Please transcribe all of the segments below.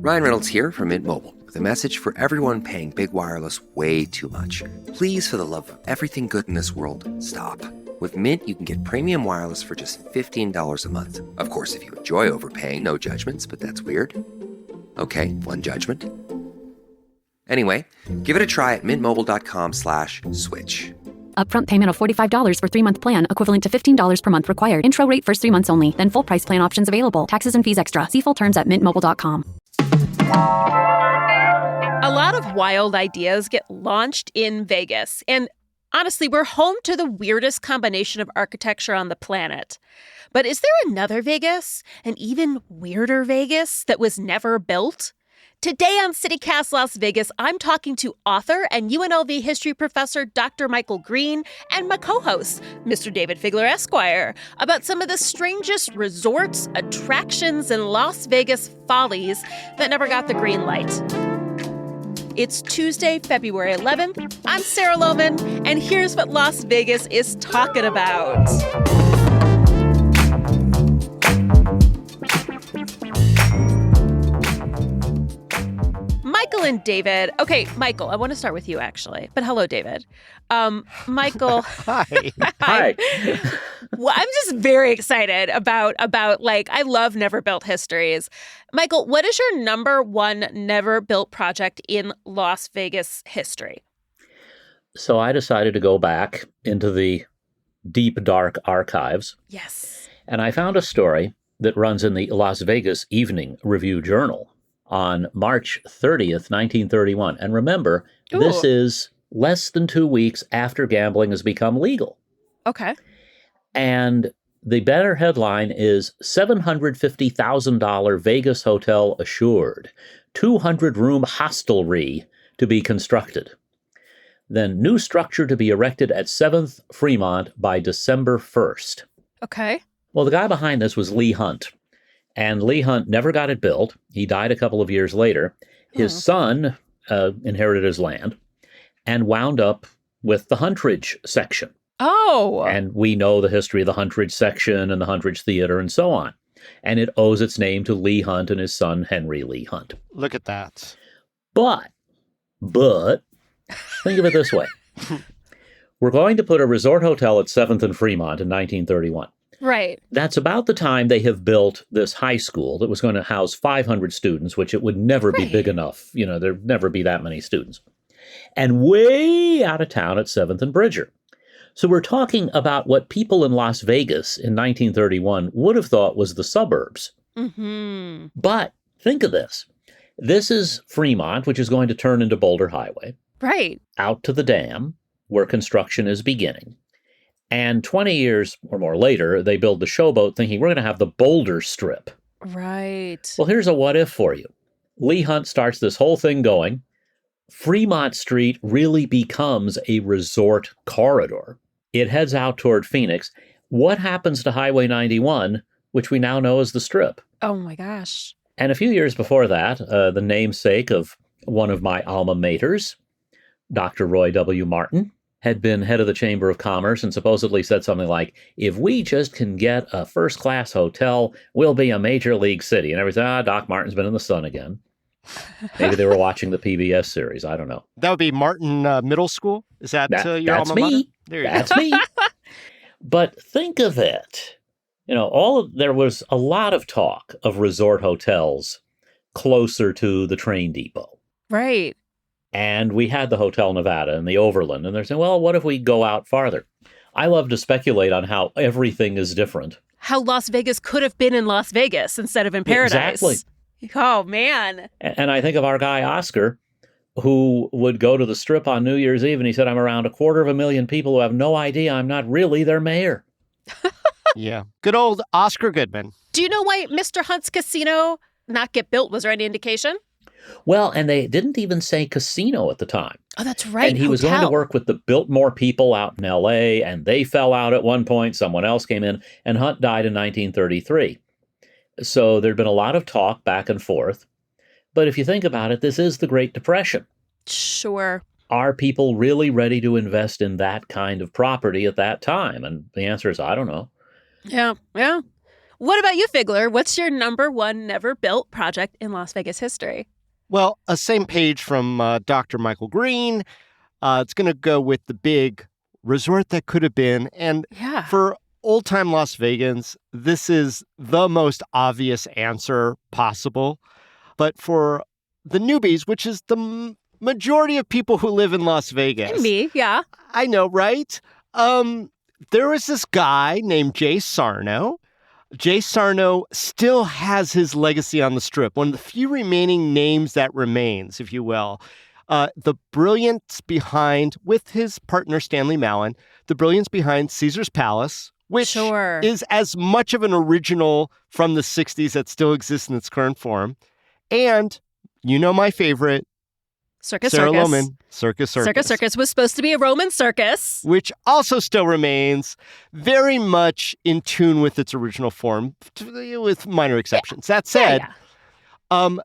Ryan Reynolds here from Mint Mobile with a message for everyone paying big wireless way too much. Please, for the love of everything good in this world, stop. With Mint, you can get premium wireless for just $15 a month. Of course, if you enjoy overpaying, no judgments, but that's weird. Okay, one judgment. Anyway, give it a try at mintmobile.com/switch. Upfront payment of $45 for 3-month plan, equivalent to $15 per month required. Intro rate first 3 months only, then full price plan options available. Taxes and fees extra. See full terms at mintmobile.com. A lot of wild ideas get launched in Vegas. And honestly, we're home to the weirdest combination of architecture on the planet. But is there another Vegas, an even weirder Vegas, that was never built? Today on CityCast Las Vegas, I'm talking to author and UNLV history professor Dr. Michael Green and my co-host, Mr. Dayvid Figler, Esquire, about some of the strangest resorts, attractions, and Las Vegas follies that never got the green light. It's Tuesday, February 11th. I'm Sarah Lohman, and here's what Las Vegas is talking about. Michael and Dayvid. Okay, Michael, I want to start with you, actually. But hello, Dayvid. Michael. Hi. Hi. Well, I'm just very excited about I love never-built histories. Michael, what is your number one never-built project in Las Vegas history? So I decided to go back into the deep, dark archives. Yes. And I found a story that runs in the Las Vegas Evening Review Journal on March 30th, 1931. And remember, This is less than 2 weeks after gambling has become legal. Okay. And the better headline is $750,000 Vegas hotel assured, 200-room hostelry to be constructed. Then new structure to be erected at 7th Fremont by December 1st. Okay. Well, the guy behind this was Leigh Hunt. And Leigh Hunt never got it built. He died a couple of years later. His son inherited his land and wound up with the Huntridge section. Oh. And we know the history of the Huntridge section and the Huntridge Theater and so on. And it owes its name to Leigh Hunt and his son, Henry Leigh Hunt. Look at that. But, think of it this way. We're going to put a resort hotel at 7th and Fremont in 1931. Right. That's about the time they have built this high school that was going to house 500 students, which it would never be big enough. You know, there'd never be that many students. And way out of town at 7th and Bridger. So we're talking about what people in Las Vegas in 1931 would have thought was the suburbs. Mm-hmm. But think of this. This is Fremont, which is going to turn into Boulder Highway. Right. Out to the dam, where construction is beginning. And 20 years or more later, they build the Showboat thinking we're going to have the Boulder Strip. Right. Well, here's a what if for you. Leigh Hunt starts this whole thing going. Fremont Street really becomes a resort corridor. It heads out toward Phoenix. What happens to Highway 91, which we now know as the Strip? Oh, my gosh. And a few years before that, the namesake of one of my alma maters, Dr. Roy W. Martin, had been head of the Chamber of Commerce and supposedly said something like, if we just can get a first-class hotel, we'll be a major league city. And everything, Doc Martin's been in the sun again. Maybe they were watching the PBS series. I don't know. That would be Martin Middle School? Is that your alma mater? That's me. But think of it. You know, there was a lot of talk of resort hotels closer to the train depot. Right. And we had the Hotel Nevada and the Overland, and they're saying, well, what if we go out farther? I love to speculate on how everything is different. How Las Vegas could have been in Las Vegas instead of in Paradise. Exactly. Oh, man. And I think of our guy, Oscar, who would go to the Strip on New Year's Eve, and he said, I'm around 250,000 people who have no idea I'm not really their mayor. Yeah. Good old Oscar Goodman. Do you know why Mr. Hunt's casino not get built? Was there any indication? Well, and they didn't even say casino at the time. Oh, that's right. And he was going to work with the Biltmore people out in L.A., and they fell out at one point. Someone else came in, and Hunt died in 1933. So there'd been a lot of talk back and forth. But if you think about it, this is the Great Depression. Sure. Are people really ready to invest in that kind of property at that time? And the answer is, I don't know. Yeah, yeah. What about you, Figler? What's your number one never built project in Las Vegas history? Well, a same page from Dr. Michael Green. It's going to go with the big resort that could have been. And for old-time Las Vegans, this is the most obvious answer possible. But for the newbies, which is the majority of people who live in Las Vegas. And me, yeah. I know, right? There was this guy named Jay Sarno. Jay Sarno still has his legacy on the Strip, one of the few remaining names that remains, if you will. The brilliance behind, with his partner Stanley Mallon, the brilliance behind Caesar's Palace, which is as much of an original from the 60s that still exists in its current form. And, you know my favorite, Circus Sarah Circus. Lohman, Circus Circus. Circus Circus was supposed to be a Roman circus. Which also still remains very much in tune with its original form, with minor exceptions. That said,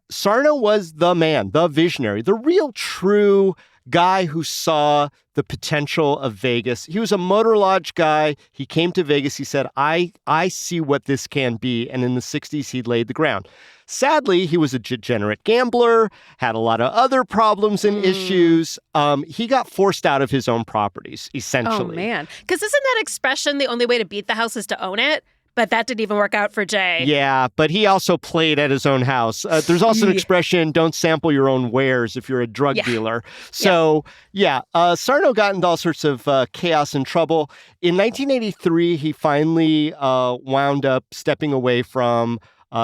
Sarno was the man, the visionary, the real true guy who saw the potential of Vegas. He was a motor lodge guy. He came to Vegas. He said, I see what this can be. And in the 60s, he laid the ground. Sadly, he was a degenerate gambler, had a lot of other problems and issues. He got forced out of his own properties, essentially. Oh, man. Because isn't that expression, the only way to beat the house is to own it? But that didn't even work out for Jay. Yeah, but he also played at his own house. There's also an expression, don't sample your own wares if you're a drug dealer. So, Sarno got into all sorts of chaos and trouble. In 1983, he finally wound up stepping away from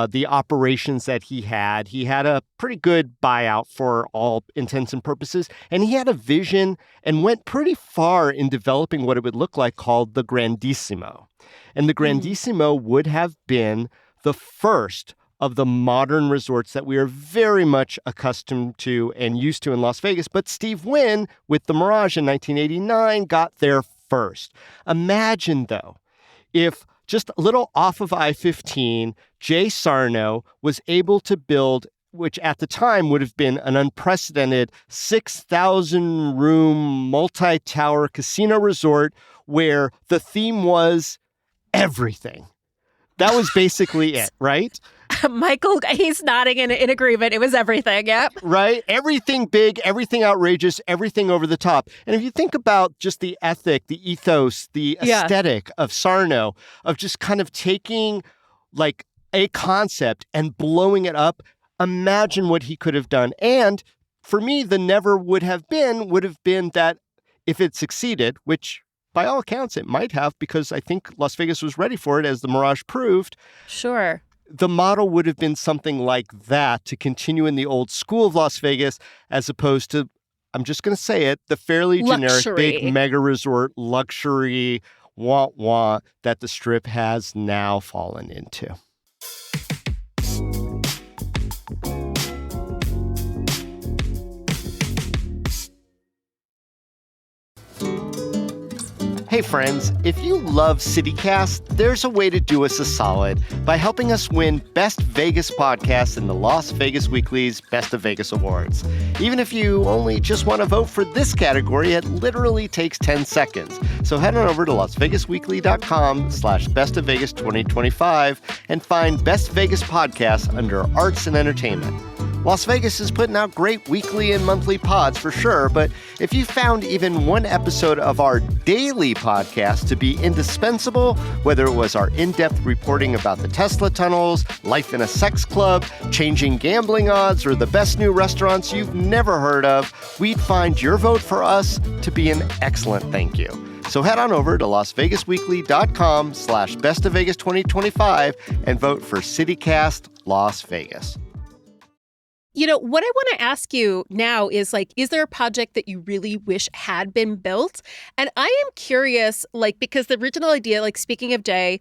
the operations that he had. He had a pretty good buyout for all intents and purposes, and he had a vision and went pretty far in developing what it would look like called the Grandissimo. And the Grandissimo would have been the first of the modern resorts that we are very much accustomed to and used to in Las Vegas. But Steve Wynn, with the Mirage in 1989, got there first. Imagine, though, if just a little off of I-15, Jay Sarno was able to build, which at the time would have been an unprecedented 6,000-room multi-tower casino resort where the theme was everything. That was basically it, right? Michael, he's nodding in agreement. It was everything, yep. Right? Everything big, everything outrageous, everything over the top. And if you think about just the ethic, the ethos, the aesthetic of Sarno, of just kind of taking like a concept and blowing it up, imagine what he could have done. And for me, the never would have been that if it succeeded, which by all accounts, it might have, because I think Las Vegas was ready for it, as the Mirage proved. Sure. The model would have been something like that to continue in the old school of Las Vegas, as opposed to, I'm just going to say it, the fairly generic big mega resort luxury wah-wah that the Strip has now fallen into. Hey friends, if you love CityCast, there's a way to do us a solid by helping us win Best Vegas Podcast in the Las Vegas Weekly's Best of Vegas Awards. Even if you only just want to vote for this category, it literally takes 10 seconds. So head on over to LasVegasWeekly.com/bestofvegas2025 and find Best Vegas Podcast under Arts and Entertainment. Las Vegas is putting out great weekly and monthly pods for sure, but if you found even one episode of our daily podcast to be indispensable, whether it was our in-depth reporting about the Tesla tunnels, life in a sex club, changing gambling odds, or the best new restaurants you've never heard of, we'd find your vote for us to be an excellent thank you. So head on over to LasVegasWeekly.com/bestofvegas2025 and vote for CityCast Las Vegas. You know, what I want to ask you now is, like, is there a project that you really wish had been built? And I am curious, like, because the original idea, like, speaking of Jay,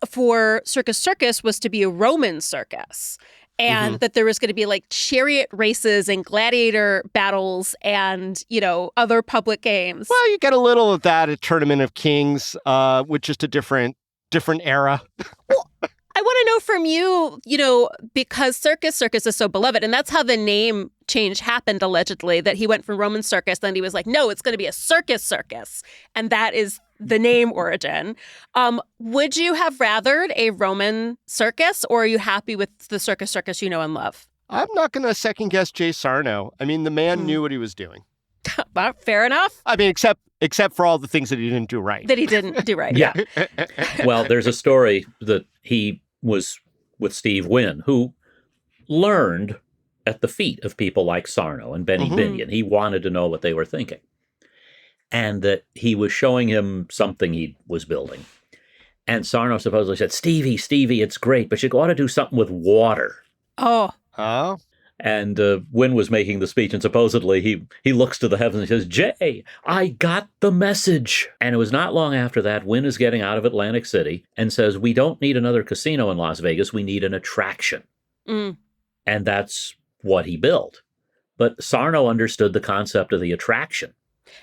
for Circus Circus was to be a Roman circus. And that there was going to be, like, chariot races and gladiator battles and, you know, other public games. Well, you get a little of that at Tournament of Kings, which is a different era. Well, I want to know from you, you know, because Circus Circus is so beloved, and that's how the name change happened, allegedly, that he went from Roman circus, then he was like, no, it's going to be a circus circus. And that is the name origin. Would you have rathered a Roman circus, or are you happy with the circus you know and love? I'm not going to second guess Jay Sarno. I mean, the man knew what he was doing. Fair enough. I mean, except for all the things that he didn't do right. That he didn't do right. Yeah. Well, there's a story that he was with Steve Wynn, who learned at the feet of people like Sarno and Benny Binion. He wanted to know what they were thinking. And that he was showing him something he was building. And Sarno supposedly said, Stevie, it's great, but you ought to do something with water. Oh. And Wynn was making the speech, and supposedly he looks to the heavens and says, Jay, I got the message. And it was not long after that, Wynn is getting out of Atlantic City and says, we don't need another casino in Las Vegas, we need an attraction. And that's what he built. But Sarno understood the concept of the attraction.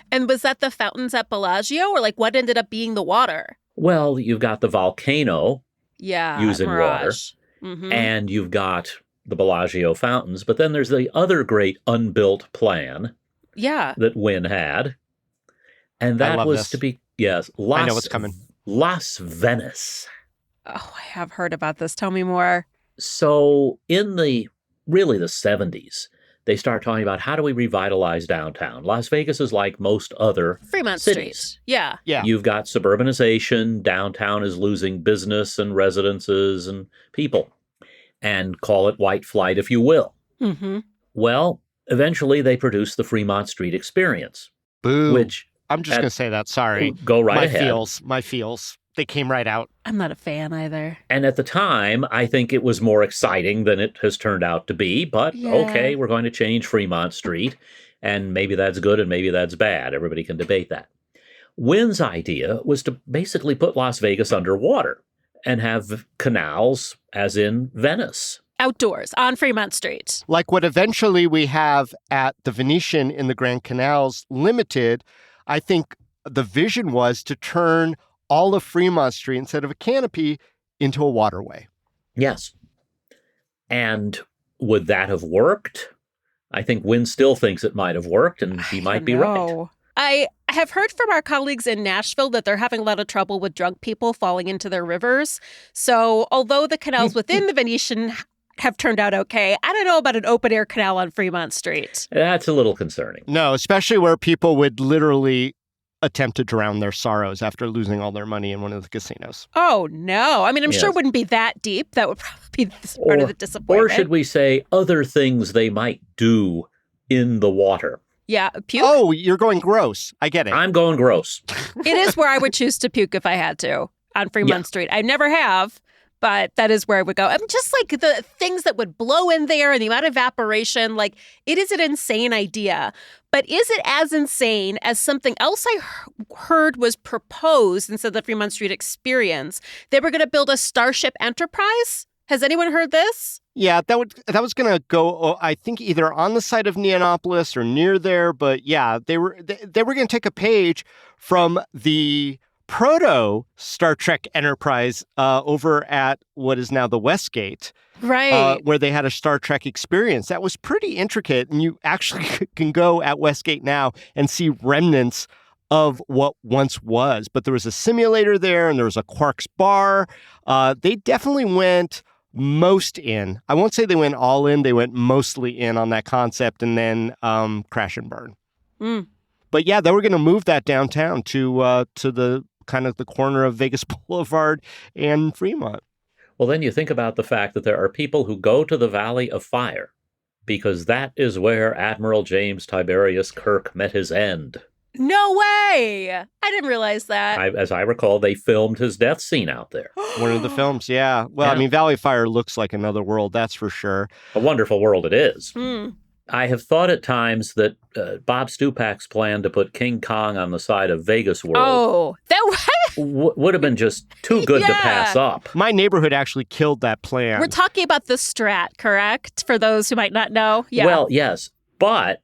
And was that the fountains at Bellagio, or like what ended up being the water? Well, you've got the volcano using Mirage. water, and you've got the Bellagio fountains, but then there's the other great unbuilt plan that Wynn had, and that was to be, I know what's coming. Las Vegas. Oh, I have heard about this. Tell me more. So in the 70s, they start talking about how do we revitalize downtown. Las Vegas is like most other Fremont cities. Street. Yeah. You've got suburbanization. Downtown is losing business and residences and people. And call it white flight, if you will. Well, eventually they produced the Fremont Street Experience. Boo. Which I'm just going to say that. Sorry. Go right ahead. My feels. They came right out. I'm not a fan either. And at the time, I think it was more exciting than it has turned out to be. But okay, we're going to change Fremont Street. And maybe that's good and maybe that's bad. Everybody can debate that. Wynn's idea was to basically put Las Vegas underwater and have canals as in Venice. Outdoors on Fremont Street. Like what eventually we have at the Venetian in the Grand Canals Limited. I think the vision was to turn all of Fremont Street, instead of a canopy, into a waterway. Yes. And would that have worked? I think Wynn still thinks it might have worked, and he might be right. I have heard from our colleagues in Nashville that they're having a lot of trouble with drunk people falling into their rivers. So although the canals within the Venetian have turned out okay, I don't know about an open-air canal on Fremont Street. That's a little concerning. No, especially where people would literally attempt to drown their sorrows after losing all their money in one of the casinos. Oh, no. I mean, I'm sure it wouldn't be that deep. That would probably be part of the disappointment. Or should we say other things they might do in the water? Yeah, puke? Oh, you're going gross. I get it. I'm going gross. It is where I would choose to puke if I had to, on Fremont Street. I never have, but that is where I would go. I mean, just like the things that would blow in there and the amount of evaporation, like it is an insane idea. But is it as insane as something else I heard was proposed instead of the Fremont Street Experience? They were going to build a Starship Enterprise? Has anyone heard this? Yeah, that was going to go, I think, either on the site of Neonopolis or near there. But yeah, they were going to take a page from the proto Star Trek Enterprise over at what is now the Westgate. Right. Where they had a Star Trek Experience. That was pretty intricate. And you actually can go at Westgate now and see remnants of what once was. But there was a simulator there and there was a Quark's bar. They definitely went most in. I won't say they went all in. They went mostly in on that concept and then crash and burn. But yeah, they were going to move that downtown to the kind of the corner of Vegas Boulevard and Fremont. Well, then you think about the fact that there are people who go to the Valley of Fire because that is where Admiral James Tiberius Kirk met his end. No way! I didn't realize that. As I recall, they filmed his death scene out there. One of the films, yeah. Well, I mean, Valley of Fire looks like another world, that's for sure. A wonderful world it is. I have thought at times that Bob Stupak's plan to put King Kong on the side of Vegas World would have been just too good to pass up. My neighborhood actually killed that plan. We're talking about the Strat, correct? For those who might not know. Yeah. Well, yes. But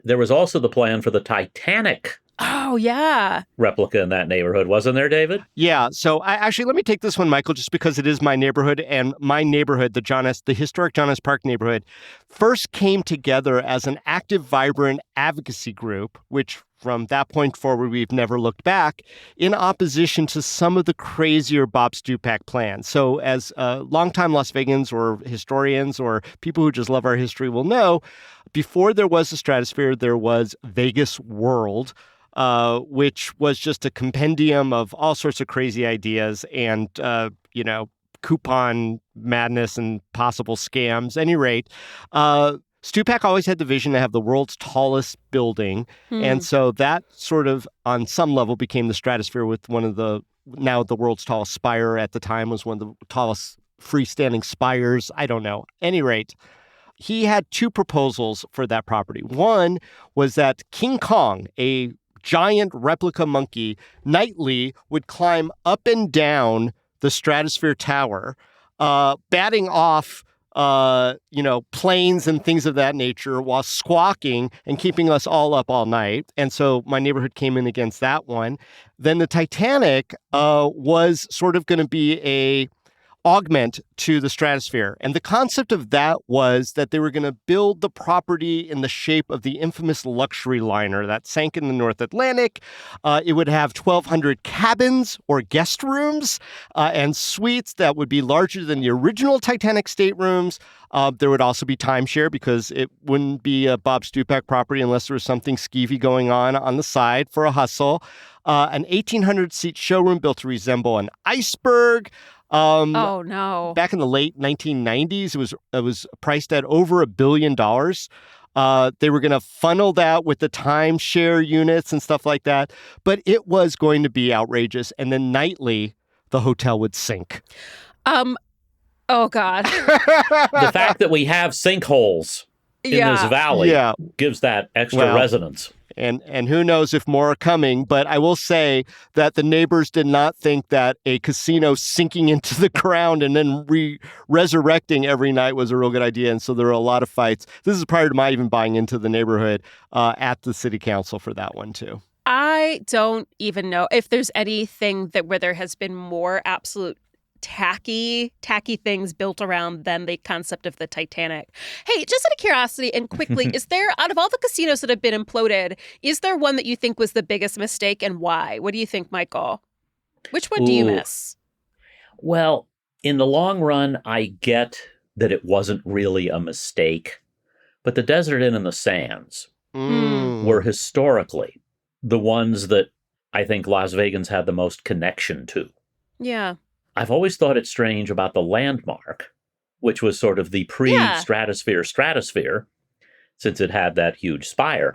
there was also the plan for the Titanic. Oh, yeah. Replica in that neighborhood, wasn't there, David? Yeah. So let me take this one, Michael, just because it is my neighborhood. And my neighborhood, the historic John S. Park neighborhood, first came together as an active, vibrant advocacy group, which from that point forward, we've never looked back, in opposition to some of the crazier Bob Stupak plans. So as longtime Las Vegans or historians or people who just love our history will know, before there was the Stratosphere, there was Vegas World, which was just a compendium of all sorts of crazy ideas and, coupon madness and possible scams. At any rate, Stupak always had the vision to have the world's tallest building. And so that sort of, on some level, became the Stratosphere with now the world's tallest spire at the time was one of the tallest freestanding spires. I don't know. At any rate, he had two proposals for that property. One was that King Kong, a giant replica monkey, nightly would climb up and down the Stratosphere Tower, batting off planes and things of that nature while squawking and keeping us all up all night. And so my neighborhood came in against that one. Then the Titanic was sort of going to be a augment to the Stratosphere. And the concept of that was that they were going to build the property in the shape of the infamous luxury liner that sank in the North Atlantic. It would have 1,200 cabins or guest rooms and suites that would be larger than the original Titanic staterooms. There would also be timeshare because it wouldn't be a Bob Stupak property unless there was something skeevy going on the side for a hustle. An 1,800-seat showroom built to resemble an iceberg. Oh, no. Back in the late 1990s, it was priced at over $1 billion. They were going to funnel that with the timeshare units and stuff like that. But it was going to be outrageous. And then nightly, the hotel would sink. Oh, God. The fact that we have sinkholes in this valley gives that extra resonance. And who knows if more are coming. But I will say that the neighbors did not think that a casino sinking into the ground and then resurrecting every night was a real good idea. And so there were a lot of fights. This is prior to my even buying into the neighborhood at the city council for that one, too. I don't even know if there's anything where there has been more absolute tacky things built around than the concept of the Titanic. Hey, just out of curiosity and quickly, is there, out of all the casinos that have been imploded, is there one that you think was the biggest mistake and why? What do you think, Michael? Which one do you miss? Well, in the long run, I get that it wasn't really a mistake, but the Desert Inn and the Sands were historically the ones that I think Las Vegans had the most connection to. Yeah. I've always thought it strange about the Landmark, which was sort of the pre-Stratosphere, since it had that huge spire,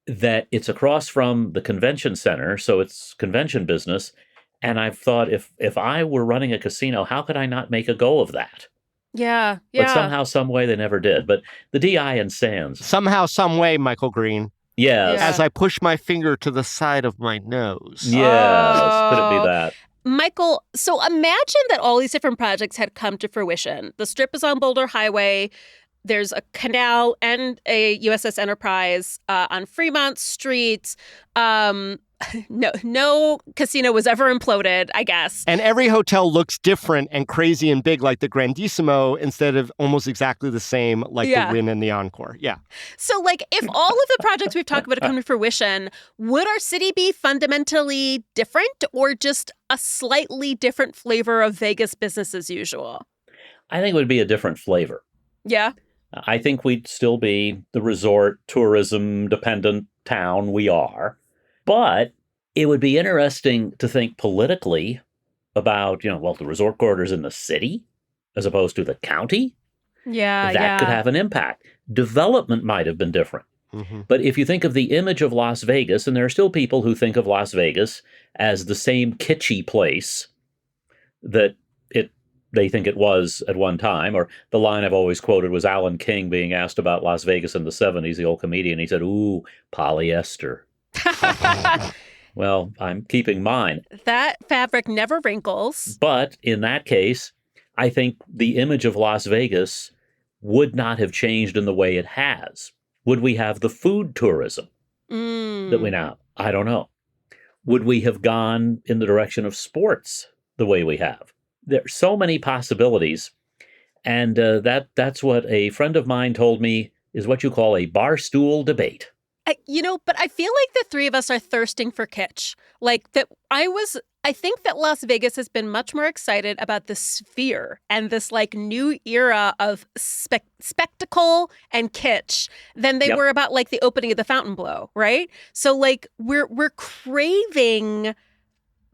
that it's across from the convention center, so it's convention business. And I've thought, if I were running a casino, how could I not make a go of that? Yeah. But somehow, some way, they never did. But the DI and Sands. Somehow, some way, Michael Green. Yes. As I push my finger to the side of my nose. Yes. Could it be that? Michael, so imagine that all these different projects had come to fruition. The Strip is on Boulder Highway. There's a canal and a USS Enterprise on Fremont Street. No casino was ever imploded, I guess. And every hotel looks different and crazy and big, like the Grandissimo, instead of almost exactly the same, like the Wynn and the Encore. Yeah. So, if all of the projects we've talked about come to fruition, would our city be fundamentally different or just a slightly different flavor of Vegas business as usual? I think it would be a different flavor. Yeah. I think we'd still be the resort, tourism-dependent town we are. But it would be interesting to think politically about, the resort quarters in the city as opposed to the county. Yeah, that could have an impact. Development might have been different. Mm-hmm. But if you think of the image of Las Vegas, and there are still people who think of Las Vegas as the same kitschy place that they think it was at one time, or the line I've always quoted was Alan King being asked about Las Vegas in the 70s, the old comedian. He said, "Ooh, polyester." Well, I'm keeping mine. That fabric never wrinkles. But in that case, I think the image of Las Vegas would not have changed in the way it has. Would we have the food tourism that we now? I don't know. Would we have gone in the direction of sports the way we have? There are so many possibilities. And that's what a friend of mine told me is what you call a barstool debate. But I feel like the three of us are thirsting for kitsch. I think that Las Vegas has been much more excited about the Sphere and this new era of spectacle and kitsch than they were about the opening of the Fontainebleau, right? So we're craving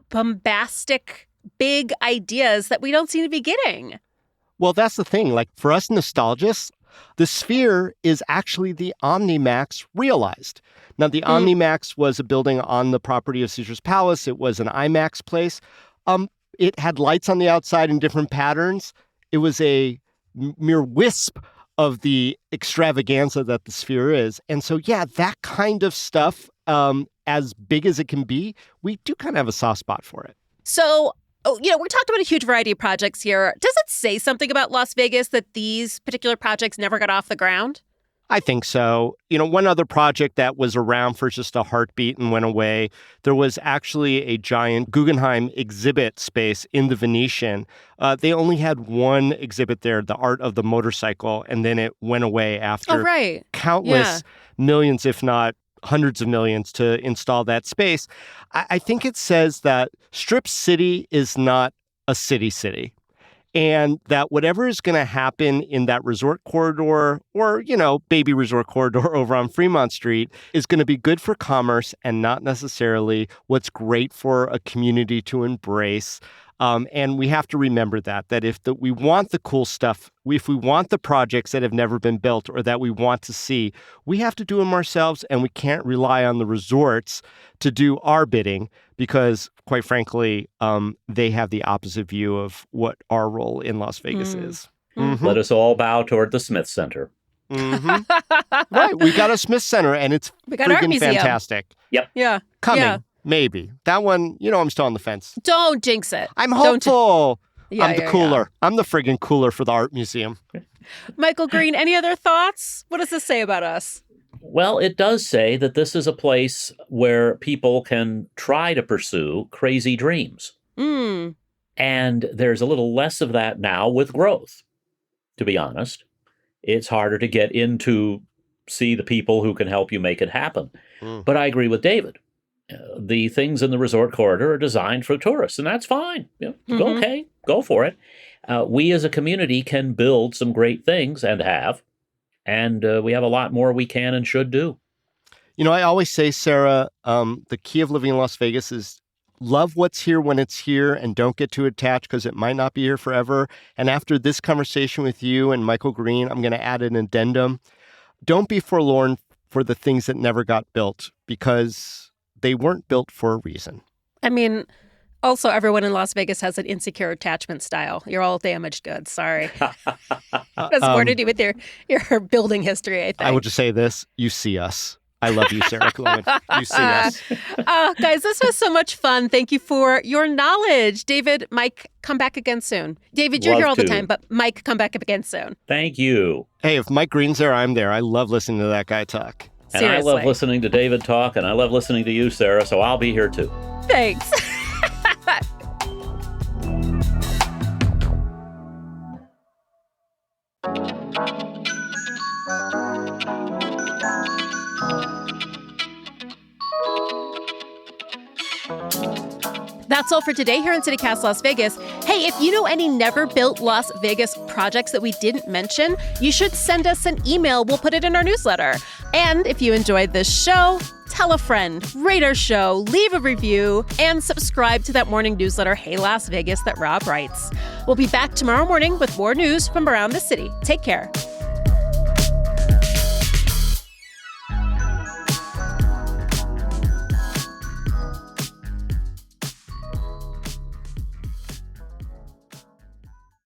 bombastic, big ideas that we don't seem to be getting. Well, that's the thing. For us nostalgists, the Sphere is actually the OmniMax realized. Now, the OmniMax was a building on the property of Caesar's Palace. It was an IMAX place. It had lights on the outside in different patterns. It was a mere wisp of the extravaganza that the Sphere is. And so, that kind of stuff, as big as it can be, we do kind of have a soft spot for it. So, we talked about a huge variety of projects here. Does it say something about Las Vegas that these particular projects never got off the ground? I think so. One other project that was around for just a heartbeat and went away, there was actually a giant Guggenheim exhibit space in the Venetian. They only had one exhibit there, the art of the motorcycle, and then it went away after countless millions, if not hundreds of millions, to install that space. I think it says that Strip City is not a city. And that whatever is going to happen in that resort corridor or, baby resort corridor over on Fremont Street is going to be good for commerce and not necessarily what's great for a community to embrace. And we have to remember that if we want the cool stuff, if we want the projects that have never been built or that we want to see, we have to do them ourselves, and we can't rely on the resorts to do our bidding because, quite frankly, they have the opposite view of what our role in Las Vegas is. Mm-hmm. Let us all bow toward the Smith Center. Mm-hmm. Right, we got a Smith Center, and it's freaking fantastic. Yep. Yeah. Coming. Yeah. Maybe. That one, I'm still on the fence. Don't jinx it. I'm hopeful. I'm the cooler. Yeah. I'm the friggin' cooler for the art museum. Michael Green, any other thoughts? What does this say about us? Well, it does say that this is a place where people can try to pursue crazy dreams. And there's a little less of that now with growth, to be honest. It's harder to get in to see the people who can help you make it happen. But I agree with Dayvid. The things in the resort corridor are designed for tourists, and that's fine. Okay, go for it. We as a community can build some great things and have, and we have a lot more we can and should do. I always say, Sarah, the key of living in Las Vegas is love what's here when it's here and don't get too attached because it might not be here forever. And after this conversation with you and Michael Green, I'm going to add an addendum. Don't be forlorn for the things that never got built because they weren't built for a reason. I mean, also everyone in Las Vegas has an insecure attachment style. You're all damaged goods. Sorry. That's more to do with your building history, I think. I would just say this. You see us. I love you, Sarah Clowen. You see us. Guys, this was so much fun. Thank you for your knowledge. Dayvid, Mike, come back again soon. Dayvid, you're here all the time, but Mike, come back up again soon. Thank you. Hey, if Mike Green's there, I'm there. I love listening to that guy talk. And seriously. I love listening to Dayvid talk, and I love listening to you, Sarah, so I'll be here too. Thanks. That's all for today here in CityCast Las Vegas. Hey, if you know any never-built Las Vegas projects that we didn't mention, you should send us an email. We'll put it in our newsletter. And if you enjoyed this show, tell a friend, rate our show, leave a review, and subscribe to that morning newsletter, Hey Las Vegas, that Rob writes. We'll be back tomorrow morning with more news from around the city. Take care.